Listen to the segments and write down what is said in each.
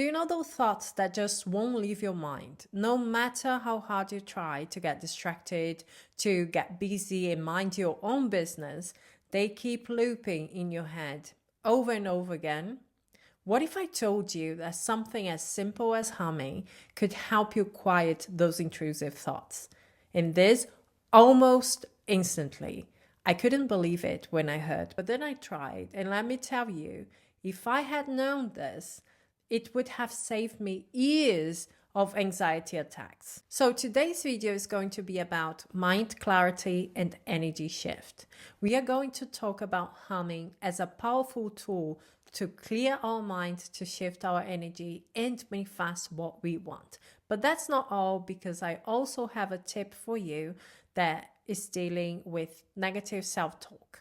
Do you know those thoughts that just won't leave your mind? No matter how hard you try to get distracted, to get busy and mind your own business, they keep looping in your head over and over again. What if I told you that something as simple as humming could help you quiet those intrusive thoughts? And this almost instantly. I couldn't believe it when I heard, but then I tried. And let me tell you, if I had known this, it would have saved me years of anxiety attacks. So today's video is going to be about mind clarity and energy shift. We are going to talk about humming as a powerful tool to clear our mind, to shift our energy and manifest what we want. But that's not all, because I also have a tip for you that is dealing with negative self-talk.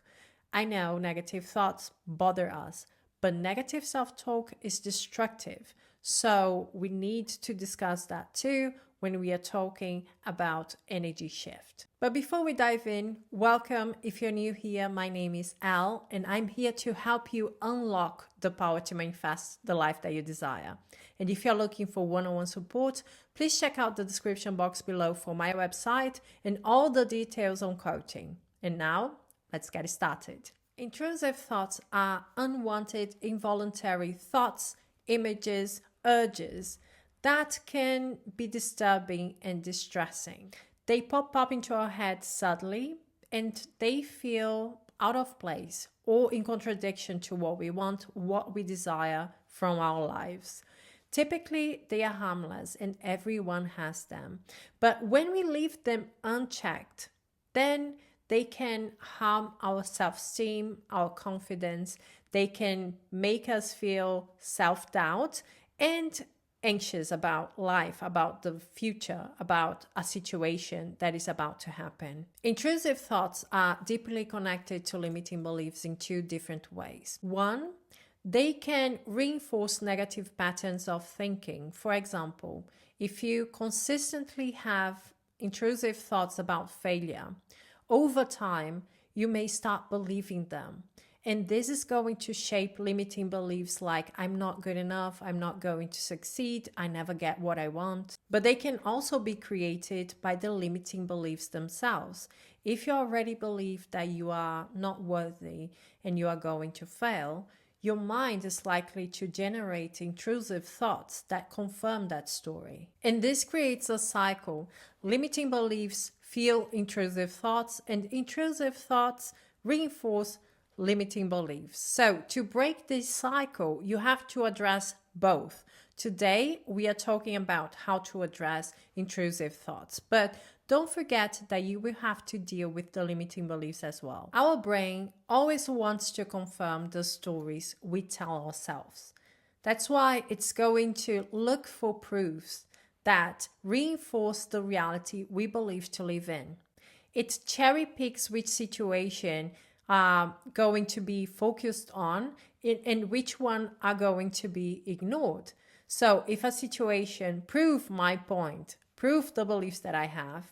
I know negative thoughts bother us, but negative self-talk is destructive. So we need to discuss that too when we are talking about energy shift. But before we dive in, welcome. If you're new here, my name is Al, and I'm here to help you unlock the power to manifest the life that you desire. And if you're looking for one-on-one support, please check out the description box below for my website and all the details on coaching. And now, let's get started. Intrusive thoughts are unwanted, involuntary thoughts, images, urges that can be disturbing and distressing. They pop up into our head suddenly, and they feel out of place or in contradiction to what we want, what we desire from our lives. Typically, they are harmless and everyone has them. But when we leave them unchecked, then they can harm our self-esteem, our confidence. They can make us feel self-doubt and anxious about life, about the future, about a situation that is about to happen. Intrusive thoughts are deeply connected to limiting beliefs in two different ways. One, they can reinforce negative patterns of thinking. For example, if you consistently have intrusive thoughts about failure, over time, you may start believing them. And this is going to shape limiting beliefs like, I'm not good enough, I'm not going to succeed, I never get what I want. But they can also be created by the limiting beliefs themselves. If you already believe that you are not worthy and you are going to fail, your mind is likely to generate intrusive thoughts that confirm that story. And this creates a cycle. Limiting beliefs fuel intrusive thoughts, and intrusive thoughts reinforce limiting beliefs. So to break this cycle, you have to address both. Today, we are talking about how to address intrusive thoughts, but don't forget that you will have to deal with the limiting beliefs as well. Our brain always wants to confirm the stories we tell ourselves. That's why it's going to look for proofs that reinforce the reality we believe to live in. It cherry picks which situation are going to be focused on and which one are going to be ignored. So if a situation proves my point, proves the beliefs that I have,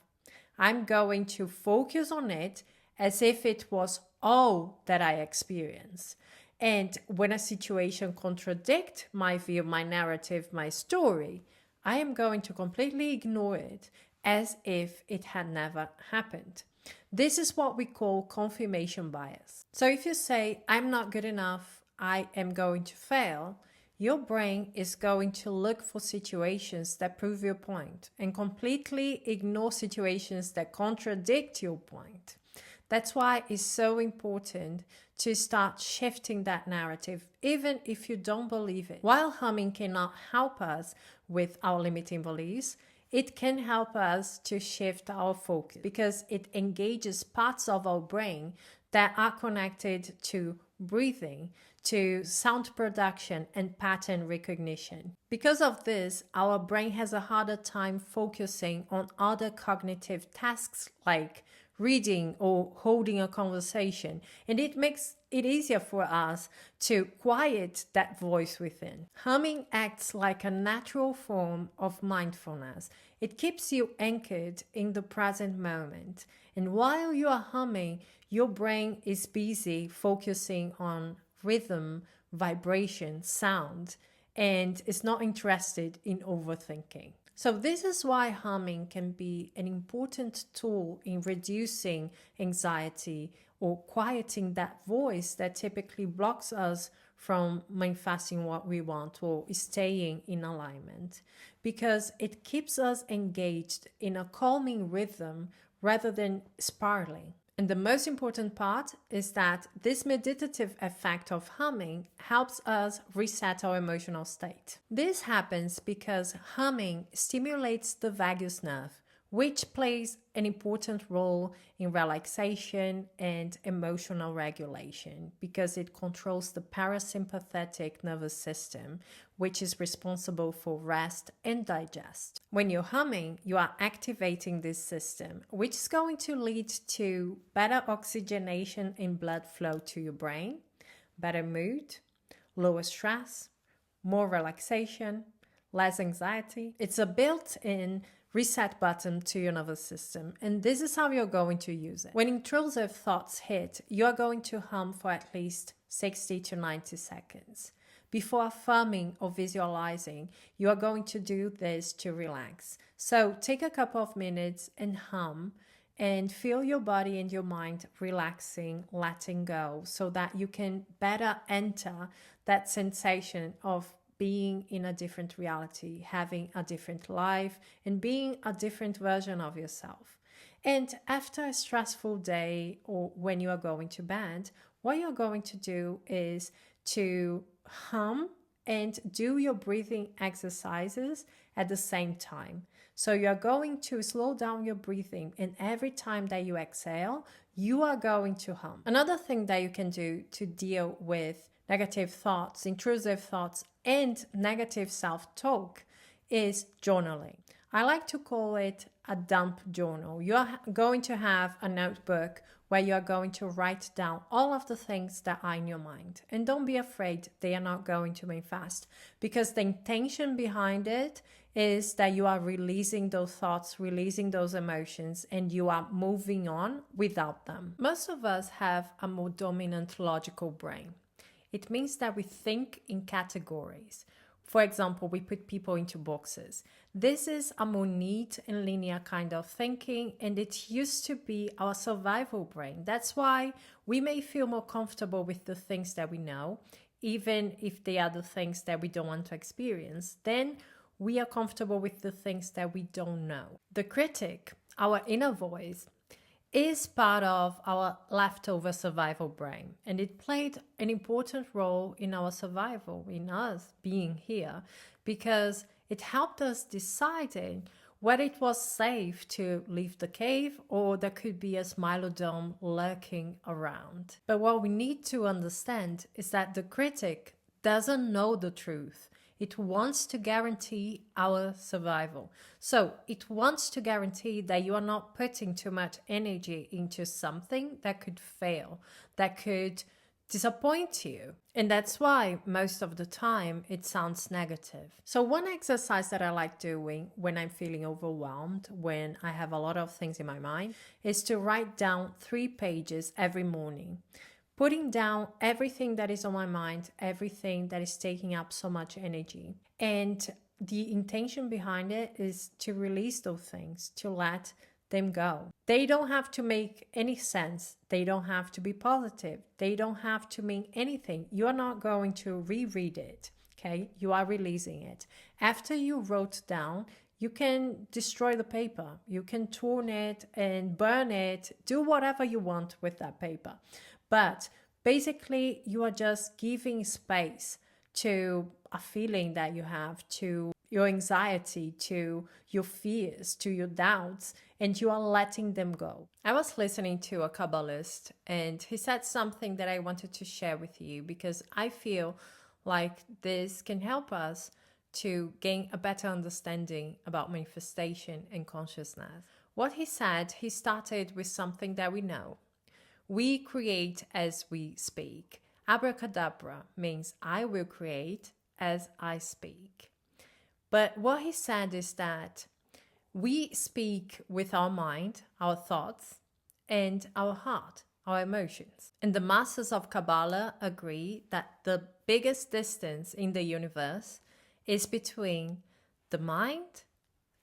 I'm going to focus on it as if it was all that I experience. And when a situation contradicts my view, my narrative, my story, I am going to completely ignore it as if it had never happened. This is what we call confirmation bias. So if you say, I'm not good enough, I am going to fail, your brain is going to look for situations that prove your point and completely ignore situations that contradict your point. That's why it's so important to start shifting that narrative, even if you don't believe it. While humming cannot help us with our limiting beliefs, it can help us to shift our focus because it engages parts of our brain that are connected to breathing, to sound production and pattern recognition. Because of this, our brain has a harder time focusing on other cognitive tasks like reading or holding a conversation, and it makes it easier for us to quiet that voice within. Humming acts like a natural form of mindfulness. It keeps you anchored in the present moment, and while you are humming, your brain is busy focusing on rhythm, vibration, sound, and is not interested in overthinking. So this is why humming can be an important tool in reducing anxiety or quieting that voice that typically blocks us from manifesting what we want or staying in alignment, because it keeps us engaged in a calming rhythm rather than spiraling. And the most important part is that this meditative effect of humming helps us reset our emotional state. This happens because humming stimulates the vagus nerve, which plays an important role in relaxation and emotional regulation because it controls the parasympathetic nervous system, which is responsible for rest and digest. When you're humming, you are activating this system, which is going to lead to better oxygenation and blood flow to your brain, better mood, lower stress, more relaxation, less anxiety. It's a built-in reset button to your nervous system, and this is how you're going to use it. When intrusive thoughts hit, you're going to hum for at least 60 to 90 seconds. Before affirming or visualizing, you are going to do this to relax. So take a couple of minutes and hum and feel your body and your mind relaxing, letting go, so that you can better enter that sensation of being in a different reality, having a different life, and being a different version of yourself. And after a stressful day or when you are going to bed, what you're going to do is to hum and do your breathing exercises at the same time. So you're going to slow down your breathing, and every time that you exhale, you are going to hum. Another thing that you can do to deal with negative thoughts, intrusive thoughts, and negative self-talk is journaling. I like to call it a dump journal. You're going to have a notebook where you're going to write down all of the things that are in your mind. And don't be afraid they are not going to manifest, because the intention behind it is that you are releasing those thoughts, releasing those emotions, and you are moving on without them. Most of us have a more dominant logical brain. It means that we think in categories. For example, we put people into boxes. This is a more neat and linear kind of thinking, and it used to be our survival brain. That's why we may feel more comfortable with the things that we know, even if they are the things that we don't want to experience. Then we are comfortable with the things that we don't know. The critic, our inner voice, is part of our leftover survival brain, and it played an important role in our survival, in us being here, because it helped us decide whether it was safe to leave the cave or there could be a smilodome lurking around. But what we need to understand is that the critic doesn't know the truth. It wants to guarantee our survival. So it wants to guarantee that you are not putting too much energy into something that could fail, that could disappoint you. And that's why most of the time it sounds negative. So one exercise that I like doing when I'm feeling overwhelmed, when I have a lot of things in my mind, is to write down 3 pages every morning, putting down everything that is on my mind, everything that is taking up so much energy. And the intention behind it is to release those things, to let them go. They don't have to make any sense. They don't have to be positive. They don't have to mean anything. You are not going to reread it, okay? You are releasing it. After you wrote down, you can destroy the paper. You can torn it and burn it. Do whatever you want with that paper. But basically, you are just giving space to a feeling that you have, to your anxiety, to your fears, to your doubts, and you are letting them go. I was listening to a Kabbalist, and he said something that I wanted to share with you because I feel like this can help us to gain a better understanding about manifestation and consciousness. What he said, he started with something that we know. We create as we speak. Abracadabra means I will create as I speak. But what he said is that we speak with our mind, our thoughts, and our heart, our emotions. And the masters of Kabbalah agree that the biggest distance in the universe is between the mind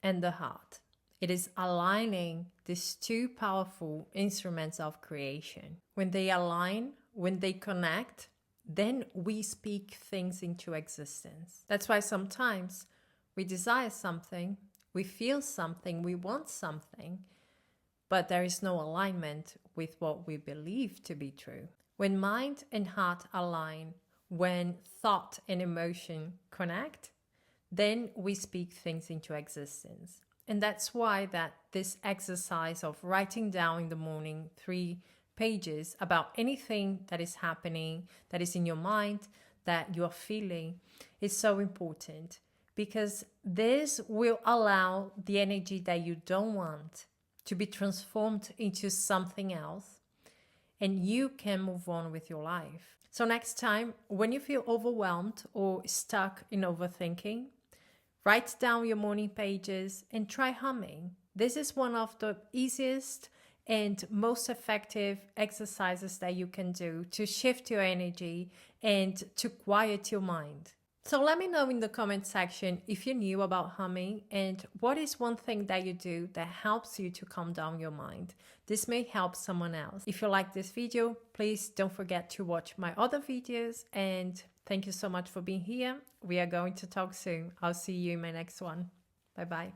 and the heart. It is aligning these two powerful instruments of creation. When they align, when they connect, then we speak things into existence. That's why sometimes we desire something, we feel something, we want something, but there is no alignment with what we believe to be true. When mind and heart align, when thought and emotion connect, then we speak things into existence. And that's why that this exercise of writing down in the morning 3 pages about anything that is happening, that is in your mind, that you are feeling, is so important, because this will allow the energy that you don't want to be transformed into something else, and you can move on with your life. So next time, when you feel overwhelmed or stuck in overthinking, write down your morning pages and try humming. This is one of the easiest and most effective exercises that you can do to shift your energy and to quiet your mind. So let me know in the comment section if you knew about humming and what is one thing that you do that helps you to calm down your mind. This may help someone else. If you like this video, please don't forget to watch my other videos, and thank you so much for being here. We are going to talk soon. I'll see you in my next one. Bye bye.